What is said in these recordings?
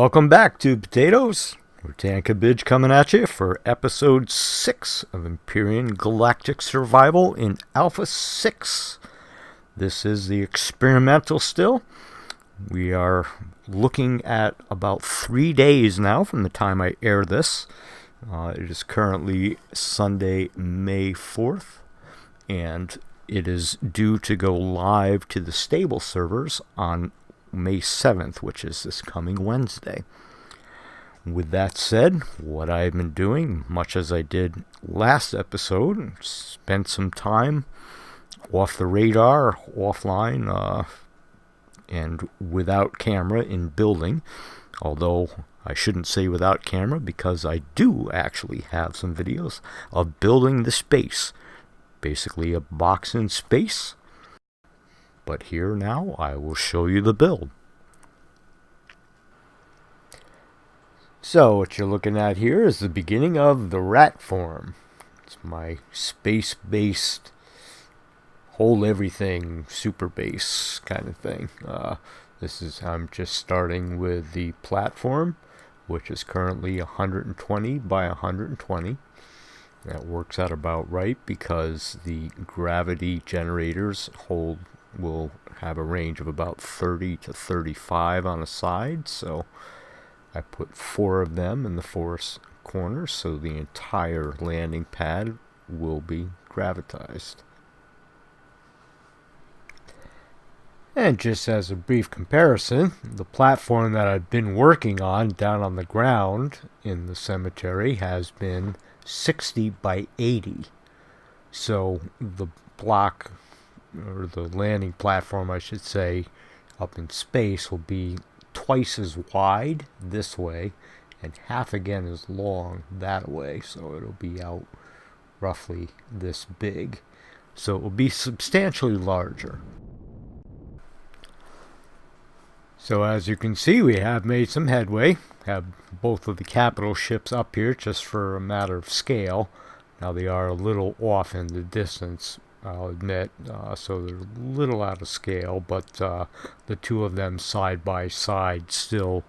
Welcome back to Potatoes. Rutan Kabij coming at you for episode 6 of Empyrion Galactic Survival in Alpha 6. This is the experimental still. We are looking at about 3 days now from the time I air this. It is currently Sunday, May 4th, and it is due to go live to the stable servers on May 7th, which is this coming Wednesday. With that said, what I've been doing, much as I did last episode, spent some time off the radar, offline, and without camera in building, although I shouldn't say without camera because I do actually have some videos of building the space, basically a box in space. But here now I will show you the build. So what you're looking at here is the beginning of the rat form. It's my space-based, hold everything, super base kind of thing. I'm just starting with the platform, which is currently 120 by 120. That works out about right because the gravity generators will have a range of about 30 to 35 on a side, so I put 4 of them in the 4 corners, so the entire landing pad will be gravitized. And just as a brief comparison, the platform that I've been working on down on the ground in the cemetery has been 60 by 80. So the block, or the landing platform I should say, up in space will be twice as wide this way and half again as long that way, so it'll be out roughly this big, so it will be substantially larger. So as you can see, we have made some headway. Have both of the capital ships up here just for a matter of scale. Now they are a little off in the distance, I'll admit, so they're a little out of scale, but the 2 of them side by side still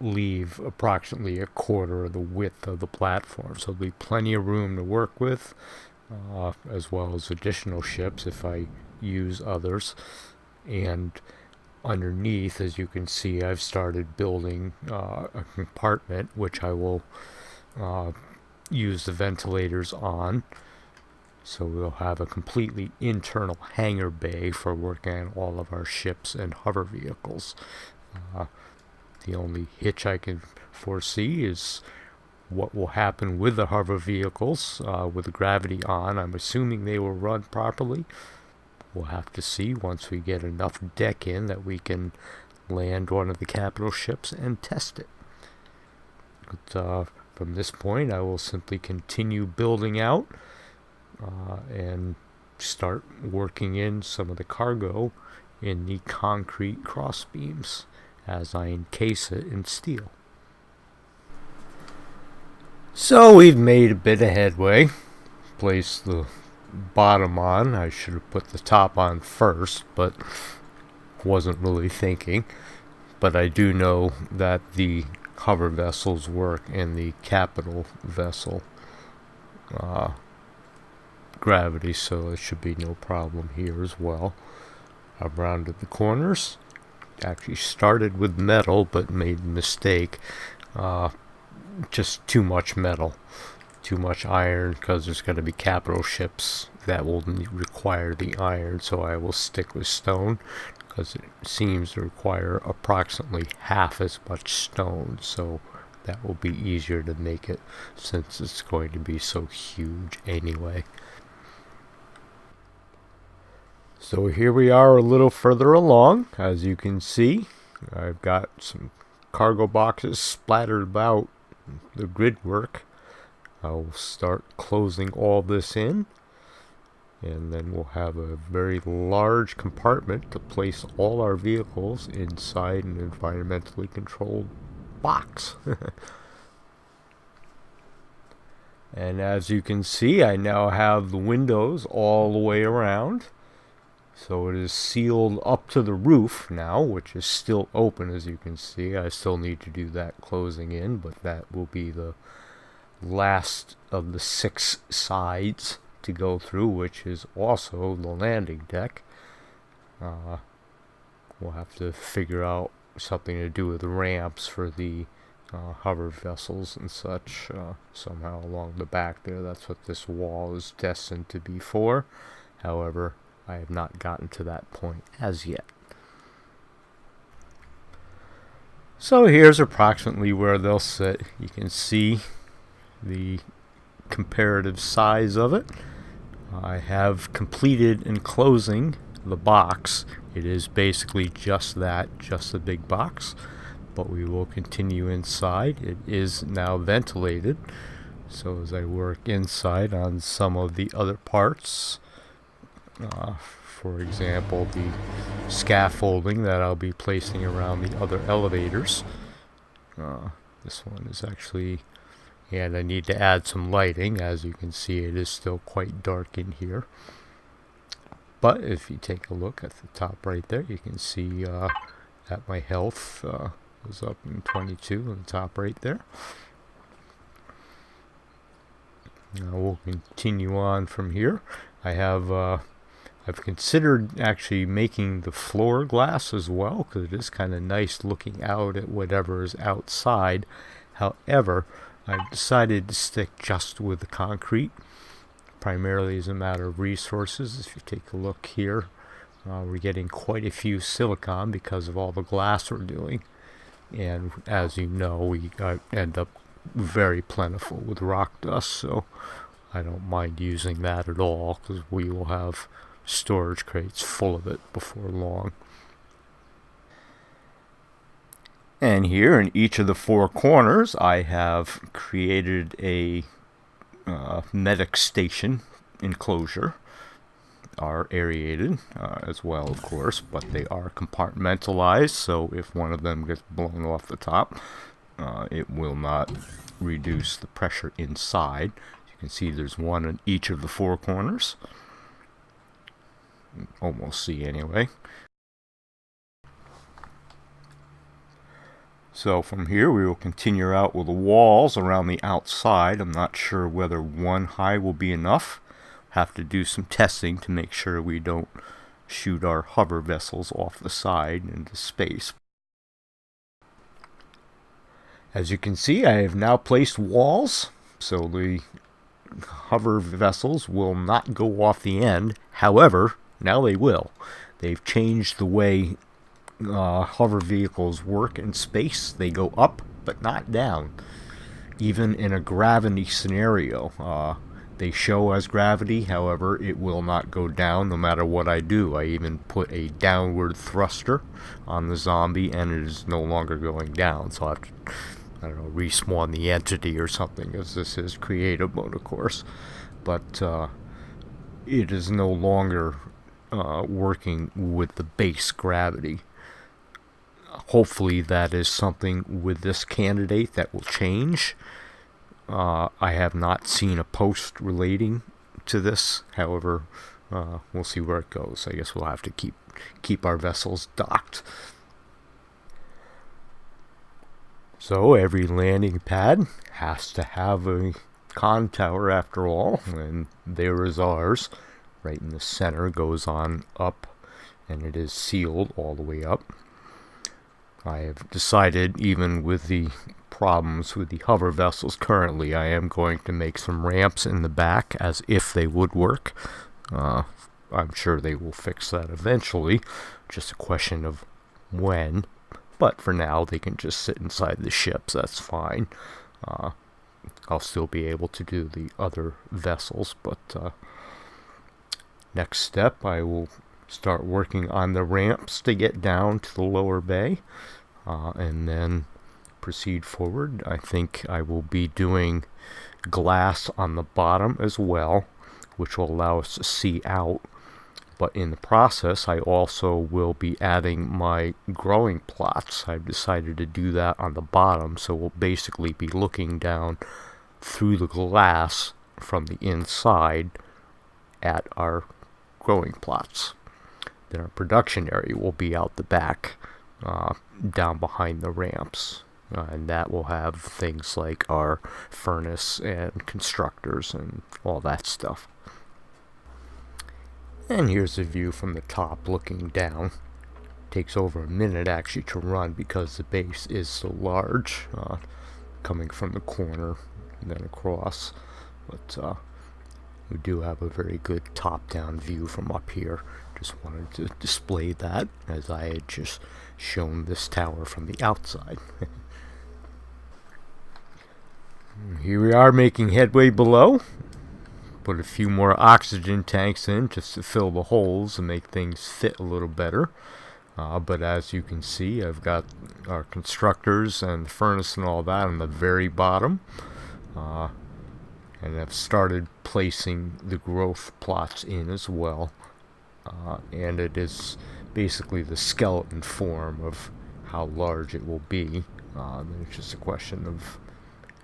leave approximately a quarter of the width of the platform, so there'll be plenty of room to work with, as well as additional ships if I use others. And underneath, as you can see, I've started building a compartment which I will use the ventilators on. So we'll have a completely internal hangar bay for working on all of our ships and hover vehicles. The only hitch I can foresee is what will happen with the hover vehicles with the gravity on. I'm assuming they will run properly. We'll have to see once we get enough deck in that we can land one of the capital ships and test it. But from this point, I will simply continue building out and start working in some of the cargo in the concrete cross beams as I encase it in steel. So we've made a bit of headway. Placed the bottom on. I should have put the top on first, but wasn't really thinking. But I do know that the hover vessels work in the capital vessel gravity, so it should be no problem here as well. I've rounded the corners. Actually started with metal, but made a mistake. Just too much metal. Too much iron, because there's going to be capital ships that will require the iron, so I will stick with stone because it seems to require approximately half as much stone, so that will be easier to make it since it's going to be so huge anyway. So here we are a little further along. As you can see, I've got some cargo boxes splattered about the grid work. I'll start closing all this in, and then we'll have a very large compartment to place all our vehicles inside an environmentally controlled box. And as you can see, I now have the windows all the way around, So it is sealed up to the roof now, which is still open, as you can see. I still need to do that closing in, but that will be the last of the 6 sides to go through, which is also the landing deck. We'll have to figure out something to do with the ramps for the hover vessels and such somehow along the back there. That's what this wall is destined to be for. However, I have not gotten to that point as yet. So here's approximately where they'll sit. You can see the comparative size of it. I have completed enclosing the box. It is basically just that, just a big box, but we will continue inside. It is now ventilated, so as I work inside on some of the other parts, for example, the scaffolding that I'll be placing around the other elevators. This one is actually, and I need to add some lighting. As you can see, it is still quite dark in here. But if you take a look at the top right there, you can see that my health was up in 22 on the top right there. Now we'll continue on from here. I've considered actually making the floor glass as well, because it is kind of nice looking out at whatever is outside. However, I've decided to stick just with the concrete, primarily as a matter of resources. If you take a look here, we're getting quite a few silicon because of all the glass we're doing. And as you know, we end up very plentiful with rock dust, so I don't mind using that at all, because we will have storage crates full of it before long. And here in each of the 4 corners, I have created a medic station enclosure. Are aerated as well, of course, but they are compartmentalized, so if one of them gets blown off the top, it will not reduce the pressure inside. You can see there's one in each of the 4 corners. Almost see anyway. So from here we will continue out with the walls around the outside. I'm not sure whether 1 high will be enough. Have to do some testing to make sure we don't shoot our hover vessels off the side into space. As you can see, I have now placed walls, so the hover vessels will not go off the end. However, now they will. They've changed the way hover vehicles work in space. They go up, but not down. Even in a gravity scenario, they show as gravity, however, it will not go down no matter what I do. I even put a downward thruster on the zombie, and it is no longer going down. So I have to, I don't know, respawn the entity or something, as this is creative mode, of course. But it is no longer working with the base gravity. Hopefully that is something with this candidate that will change. I have not seen a post relating to this. However, we'll see where it goes. I guess we'll have to keep our vessels docked. So every landing pad has to have a con tower after all, and there is ours. Right in the center, goes on up, and it is sealed all the way up. I have decided, even with the problems with the hover vessels currently, I am going to make some ramps in the back as if they would work. I'm sure they will fix that eventually, just a question of when. But for now, they can just sit inside the ships, that's fine. I'll still be able to do the other vessels, but next step, I will start working on the ramps to get down to the lower bay, and then proceed forward. I think I will be doing glass on the bottom as well, which will allow us to see out. But in the process, I also will be adding my growing plots. I've decided to do that on the bottom, so we'll basically be looking down through the glass from the inside at our growing plots. Then our production area will be out the back, down behind the ramps. And that will have things like our furnace and constructors and all that stuff. And here's a view from the top looking down. Takes over a minute actually to run because the base is so large, coming from the corner and then across. But we do have a very good top-down view from up here. Just wanted to display that as I had just shown this tower from the outside. Here we are making headway below. Put a few more oxygen tanks in just to fill the holes and make things fit a little better. But as you can see, I've got our constructors and the furnace and all that on the very bottom. And I've started placing the growth plots in as well. And it is basically the skeleton form of how large it will be. It's just a question of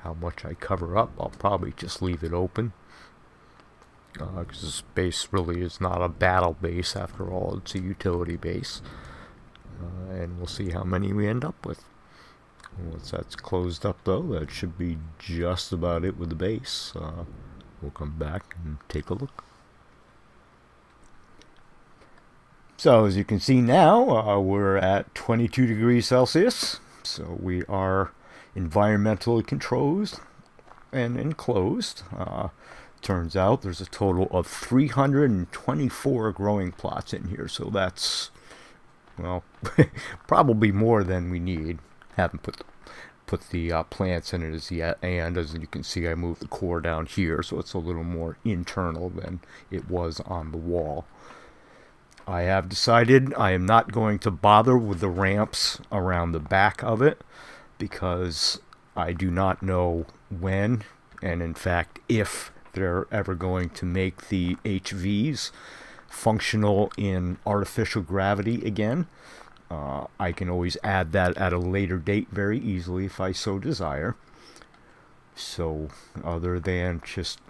how much I cover up. I'll probably just leave it open, because this base really is not a battle base after all. It's a utility base, and we'll see how many we end up with. Once that's closed up though, that should be just about it with the base. We'll come back and take a look. So as you can see now, we're at 22 degrees Celsius, so we are environmentally controlled and enclosed. Turns out there's a total of 324 growing plots in here, so that's, well, probably more than we need. Haven't put the plants in it as yet, and as you can see, I moved the core down here, so it's a little more internal than it was on the wall. I have decided I am not going to bother with the ramps around the back of it, because I do not know when, and in fact if, they're ever going to make the HVs functional in artificial gravity again. I can always add that at a later date very easily if I so desire. So other than just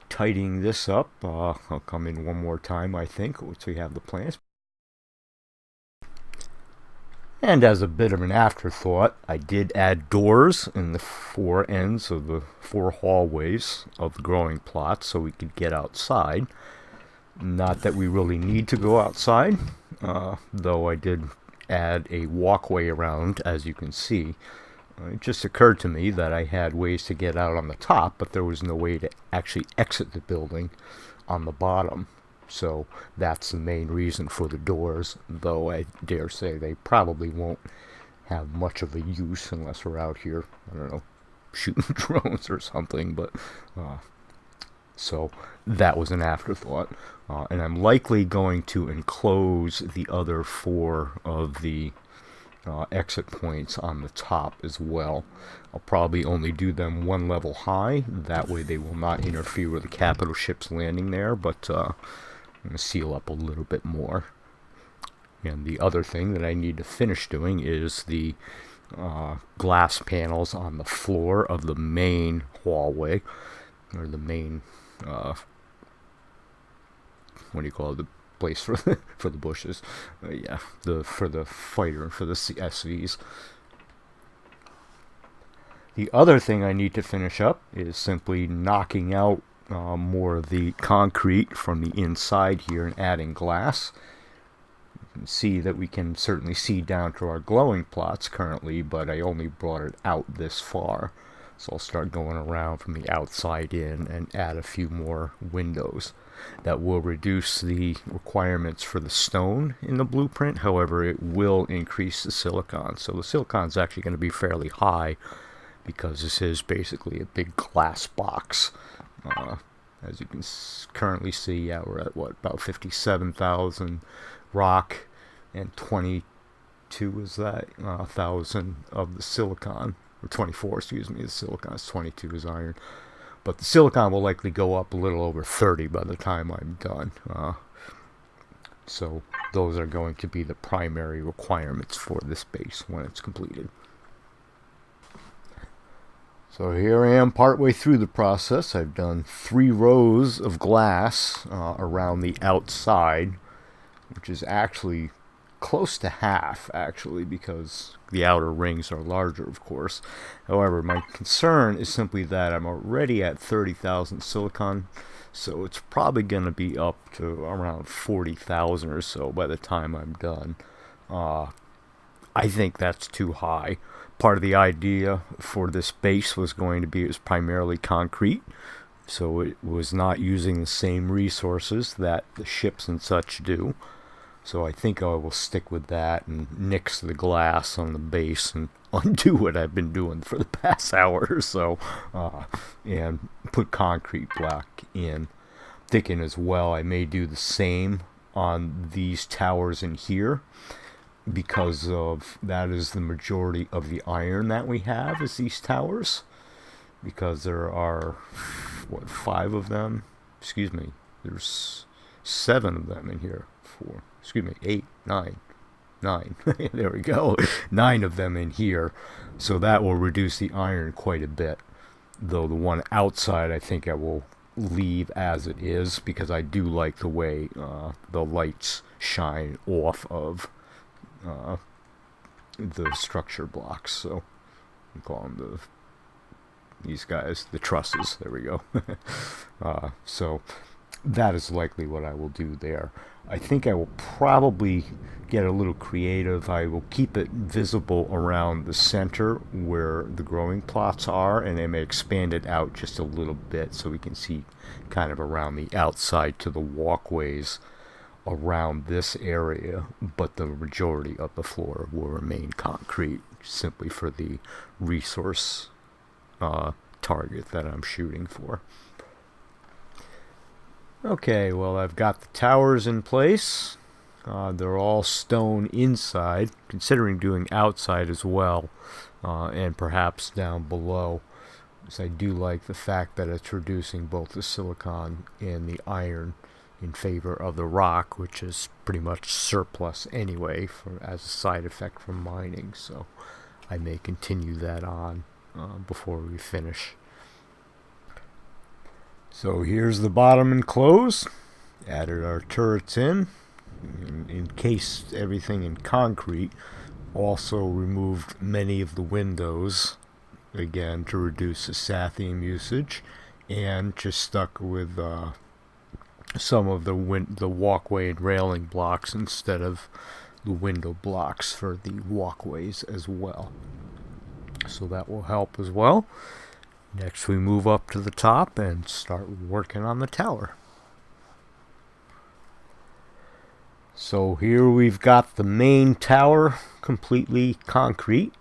tidying this up, I'll come in one more time, I think, once we have the plants. And as a bit of an afterthought, I did add doors in the four ends of the four hallways of the growing plots so we could get outside. Not that we really need to go outside, though I did add a walkway around, as you can see. It just occurred to me that I had ways to get out on the top, but there was no way to actually exit the building on the bottom. So that's the main reason for the doors, though I dare say they probably won't have much of a use unless we're out here, I don't know, shooting drones or something. But so that was an afterthought. And I'm likely going to enclose the other four of the exit points on the top as well. I'll probably only do them one level high. That way they will not interfere with the capital ships landing there, but I'm going to seal up a little bit more. And the other thing that I need to finish doing is the glass panels on the floor of the main hallway, or the main what do you call it, the place for for the bushes, yeah, for the fighter, for the SVs. The other thing I need to finish up is simply knocking out more of the concrete from the inside here and adding glass. You can see that we can certainly see down to our glowing plots currently, but I only brought it out this far. So I'll start going around from the outside in and add a few more windows. That will reduce the requirements for the stone in the blueprint. However, it will increase the silicon. So the silicon is actually going to be fairly high because this is basically a big glass box. As you can currently see, yeah, we're at what, about 57,000 rock and 22 is that 1,000 of the silicon, or 24, excuse me. The silicon is 22 is iron. But the silicon will likely go up a little over 30 by the time I'm done. So those are going to be the primary requirements for this base when it's completed. So here I am partway through the process. I've done 3 rows of glass around the outside, which is actually close to half, actually, because the outer rings are larger, of course. However, my concern is simply that I'm already at 30,000 silicon, so it's probably going to be up to around 40,000 or so by the time I'm done. I think that's too high. Part of the idea for this base was going to be it was primarily concrete, so it was not using the same resources that the ships and such do. So I think I will stick with that and nix the glass on the base and undo what I've been doing for the past hour or so, and put concrete block in. Thinking as well I may do the same on these towers in here, because of that is the majority of the iron that we have is these towers, because there are what, 5 of them, excuse me, there's 7 of them in here, 4, excuse me, 8, 9 there we go, 9 of them in here, so that will reduce the iron quite a bit, though the one outside I think I will leave as it is, because I do like the way the lights shine off of the structure blocks, so we call them these guys the trusses. There we go. So that is likely what I will do there. I think I will probably get a little creative. I will keep it visible around the center where the growing plots are, and I may expand it out just a little bit so we can see kind of around the outside to the walkways around this area, but the majority of the floor will remain concrete, simply for the resource target that I'm shooting for. Okay, well, I've got the towers in place. They're all stone inside, considering doing outside as well, and perhaps down below. So I do like the fact that it's reducing both the silicon and the iron in favor of the rock, which is pretty much surplus anyway as a side effect from mining. So I may continue that on before we finish. So here's the bottom enclosed. Added our turrets in, encased everything in concrete. Also removed many of the windows, again to reduce the sathium usage, and just stuck with some of the walkway and railing blocks instead of the window blocks for the walkways as well. So that will help as well. Next we move up to the top and start working on the tower. So here we've got the main tower completely concrete,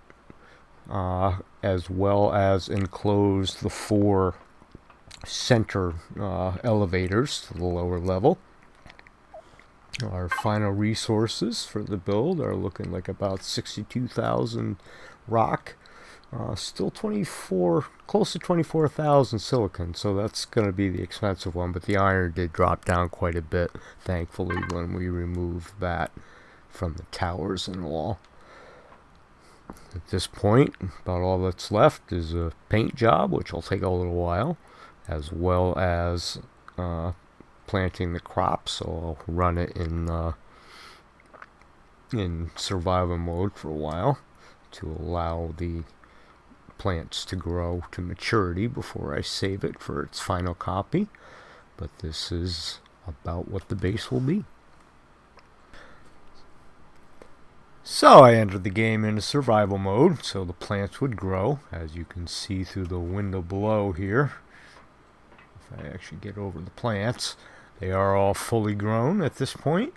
as well as enclosed the 4 center elevators to the lower level. Our final resources for the build are looking like about 62,000 rock, still 24, close to 24,000 silicon, so that's going to be the expensive one, but the iron did drop down quite a bit, thankfully, when we removed that from the towers and all. At this point, about all that's left is a paint job, which will take a little while, as well as planting the crops, so I'll run it in survival mode for a while to allow the plants to grow to maturity before I save it for its final copy. But this is about what the base will be. So I entered the game in a survival mode, so the plants would grow, as you can see through the window below here. If I actually get over the plants, they are all fully grown at this point.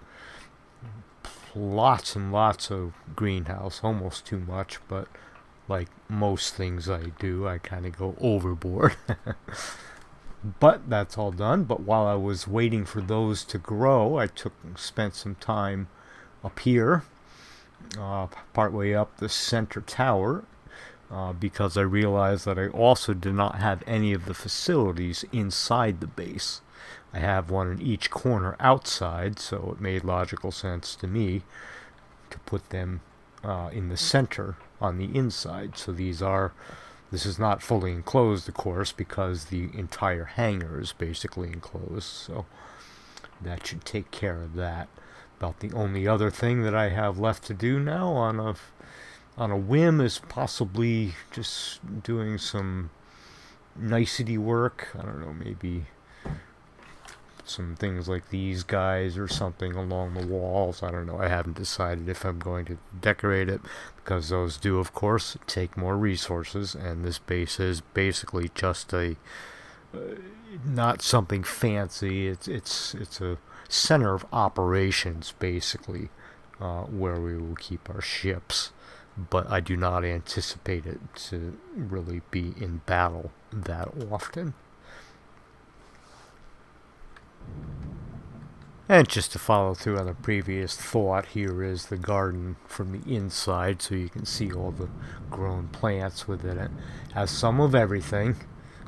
Lots and lots of greenhouse, almost too much, but like most things I do, I kind of go overboard. But that's all done. But while I was waiting for those to grow, I spent some time up here, partway up the center tower, because I realized that I also did not have any of the facilities inside the base. I have one in each corner outside, so it made logical sense to me to put them in the center on the inside. So this is not fully enclosed, of course, because the entire hangar is basically enclosed, so that should take care of that. About the only other thing that I have left to do now on a whim is possibly just doing some nicety work. I don't know, maybe some things like these guys or something along the walls. I don't know. I haven't decided if I'm going to decorate it, because those do, of course, take more resources, and this base is basically just a not something fancy. It's a center of operations, basically, where we will keep our ships. But I do not anticipate it to really be in battle that often. And just to follow through on the previous thought, here is the garden from the inside, so you can see all the grown plants within it. Has some of everything,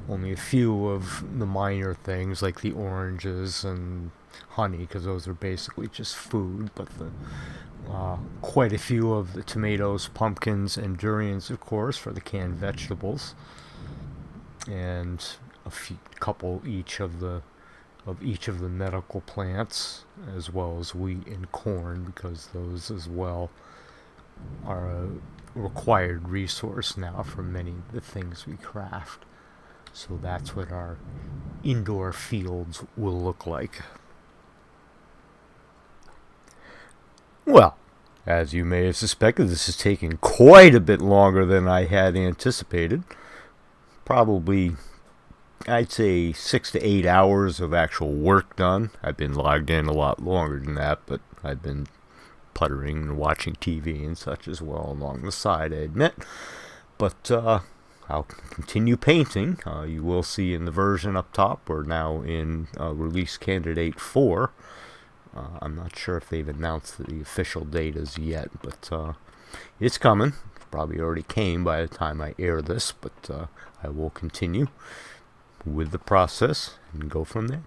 only a few of the minor things like the oranges and honey, because those are basically just food, but quite a few of the tomatoes, pumpkins, and durians, of course, for the canned vegetables, and couple each of the medical plants, as well as wheat and corn, because those as well are a required resource now for many of the things we craft. So that's what our indoor fields will look like. Well, as you may have suspected, this is taking quite a bit longer than I had anticipated. Probably, I'd say 6 to 8 hours of actual work done. I've been logged in a lot longer than that, but I've been puttering and watching TV and such as well along the side, I admit. But I'll continue painting. You will see in the version up top, we're now in release candidate 4. I'm not sure if they've announced the official date as yet, but it's coming. Probably already came by the time I air this, but I will continue with the process and go from there.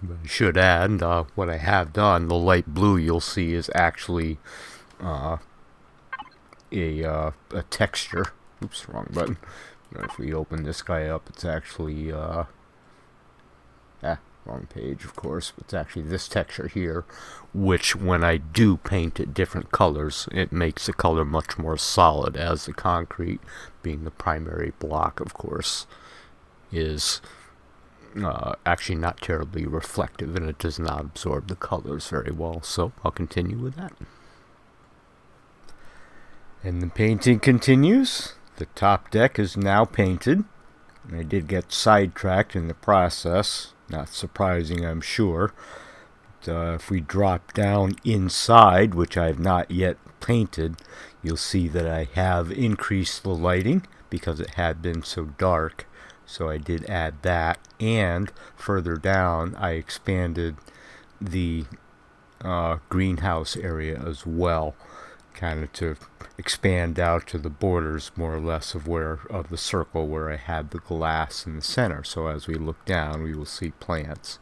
But I should add, what I have done, the light blue you'll see is actually a texture. Oops, wrong button. If we open this guy up, it's actually wrong page, of course, but it's actually this texture here, which when I do paint it different colors, it makes the color much more solid, as the concrete, being the primary block, of course, is actually not terribly reflective, and it does not absorb the colors very well. So I'll continue with that. And the painting continues. The top deck is now painted. I did get sidetracked in the process. Not surprising, I'm sure. But, if we drop down inside, which I have not yet painted, you'll see that I have increased the lighting because it had been so dark. So I did add that, and further down I expanded the greenhouse area as well, kind of to expand out to the borders more or less of the circle where I had the glass in the center. So as we look down, we will see plants.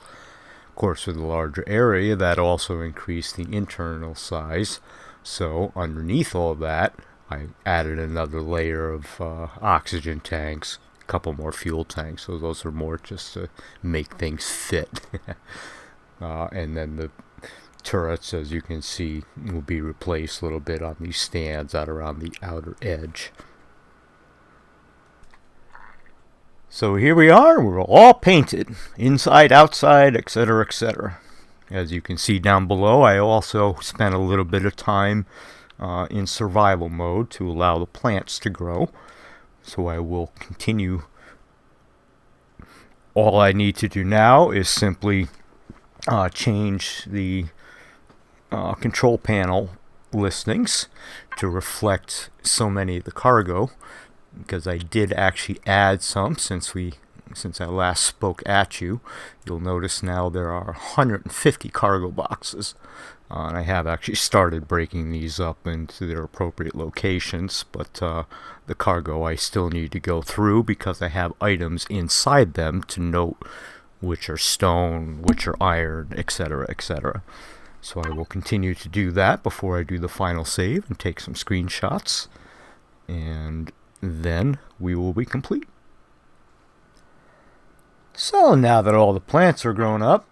Of course, with a larger area, that also increased the internal size. So underneath all that, I added another layer of oxygen tanks, a couple more fuel tanks. So those are more just to make things fit. And then the turrets, as you can see, will be replaced a little bit on these stands out around the outer edge. So here we are, we're all painted, inside, outside, etc., etc. As you can see down below, I also spent a little bit of time in survival mode to allow the plants to grow. So I will continue. All I need to do now is simply change the control panel listings to reflect so many of the cargo, because I did actually add some since I last spoke at you. You'll notice now there are 150 cargo boxes, and I have actually started breaking these up into their appropriate locations, but the cargo I still need to go through because I have items inside them to note which are stone, which are iron, etc., etc. So I will continue to do that before I do the final save and take some screenshots, and then we will be complete. So now that all the plants are grown up,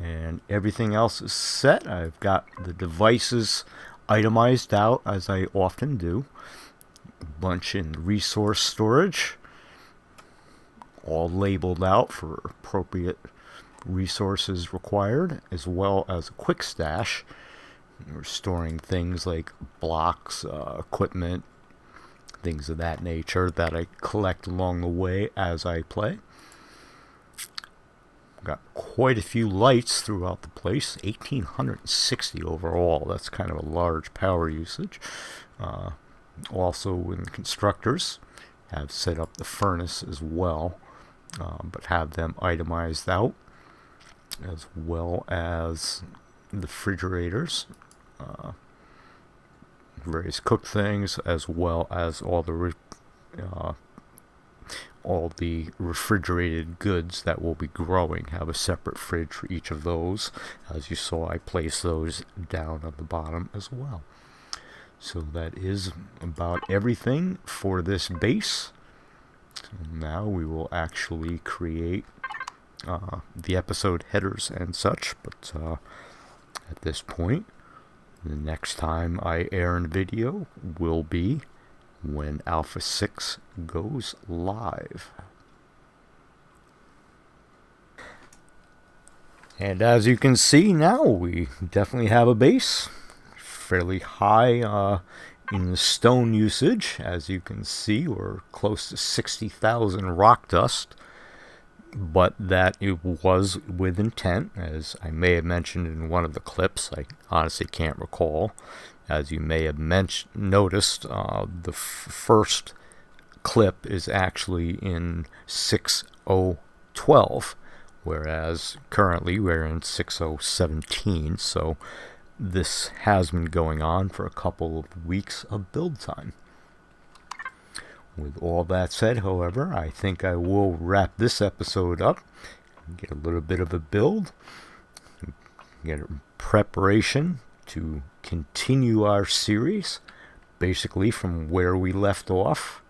And everything else is set. I've got the devices itemized out as I often do. A bunch in resource storage, all labeled out for appropriate resources required, as well as a quick stash. We're storing things like blocks, equipment, things of that nature that I collect along the way as I play. Got quite a few lights throughout the place, 1,860 overall. That's kind of a large power usage. Also in the constructors, have set up the furnace as well, but have them itemized out, as well as the refrigerators, various cooked things, as well as all the refrigerated goods that will be growing. Have a separate fridge for each of those. As you saw, I placed those down at the bottom as well. So that is about everything for this base. So now we will actually create the episode headers and such, but at this point, the next time I air a video will be when Alpha 6 goes live. And as you can see now, we definitely have a base. Fairly high in the stone usage. As you can see, we're close to 60,000 rock dust. But that it was with intent, as I may have mentioned in one of the clips. I honestly can't recall. As you may have noticed, the first clip is actually in 6012, whereas currently we're in 6017, so this has been going on for a couple of weeks of build time. With all that said, however, I think I will wrap this episode up, get a little bit of a build, get a preparation to continue our series, basically from where we left off,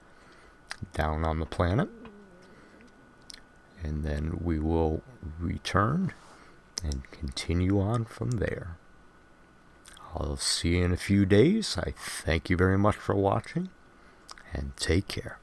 down on the planet. And then we will return and continue on from there. I'll see you in a few days. I thank you very much for watching, and take care.